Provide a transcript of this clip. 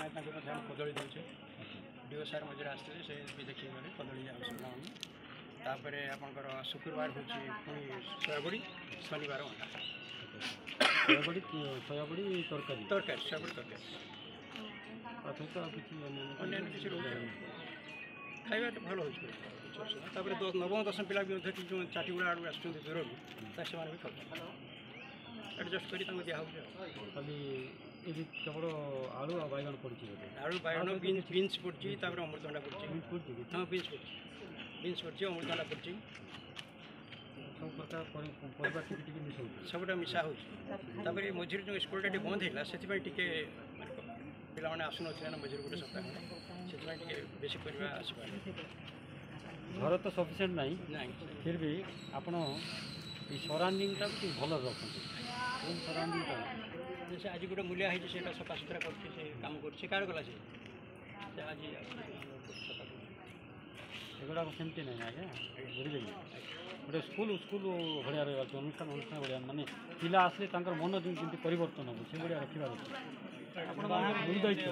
कदली दूचे do सार मझे आसते से भी देखिए गले कदली पिलाने तापर आपंकर शुक्रवार हूँ पुणी सोयाबड़ी शनिवार अंडा सोयाबड़ी तरकारी तरकारी सोयाबड़ी तरकारी अन्य किसी रोग खाଇବା ଭଲ ହେଉଛି ତାପରେ ନବମ ଦଶମ ପିଲା ବି ମଧ୍ୟ ଯେଉଁ ଚାଟିଗୁଡ଼ା ଆଡ଼ୁ ଆସୁଛନ୍ତି ଦୂରରୁ ସେମାନେ ବି ଖାଉଛନ୍ତି ଆଡ଼ଜଷ୍ଟ କରି ତାଙ୍କୁ ଦିଆହେଉଛି ଖାଲି ଏଠି କେବଳ ଆଳୁ ଆଉ ବାଇଗଣ ପଡ଼ିଛି ବୋଧେ ଆଳୁ ବାଇଗଣ ବିନ୍ସ ପଡ଼ିଛି ତାପରେ ଅମୃତଭଣ୍ଡା ପଡ଼ିଛି ହଁ ବିନ୍ସ ପଡ଼ିଛି ଅମୃତଭଣ୍ଡା ପଡ଼ିଛି ସବୁ ପ୍ରକାର ପରିବା ଟିକେ ଟିକେ ମିଶାଉଛି ସବୁଟା ମିଶା ହେଉଛି ତାପରେ ମଝିରେ ଯେଉଁ ସ୍କୁଲଟା ଟିକେ ବନ୍ଦ ହେଇଥିଲା ସେଥିପାଇଁ ଟିକେ ପିଲାମାନେ ଆସୁନଥିଲେ ନା ମଝିରେ ଗୋଟେ ସପ୍ତାହ ସେଥିପାଇଁ ଟିକେ ବେଶୀ ପରିବା ଆସିପାରେ ଘର ତ ସଫିସିଏଣ୍ଟ ନାହିଁ ନାଇଁ ଫିର୍ ବି ଆପଣ এই ସରାଉଣ୍ଡିଂଟା ଟିକେ ଭଲ ରଖନ୍ତି କେଉଁ ସରାଉଣ୍ଡିଂଟା ସେ ଆଜି ଗୋଟେ ମୂଲିଆ ହେଇଛି ସେଇଟା ସଫାସୁତୁରା କରୁଛି ସେ କାମ କରୁଛି କାହାର ଗଲା ସେ ଆଜି ଏଗୁଡ଼ାକ ସେମିତି ନାହିଁ ଆଜ୍ଞା ବୁଝିଲେ କି ଗୋଟେ ସ୍କୁଲ ଭଳିଆ ରହିବା ଅଛି ଅନୁଷ୍ଠାନ ଭଳିଆ ମାନେ ପିଲା ଆସିଲେ ତାଙ୍କର ମନ ଯେମିତି ପରିବର୍ତ୍ତନ ହେବ ସେଭଳିଆ ରଖିବାର ଅଛି ଆପଣ ଦାୟିତ୍ୱ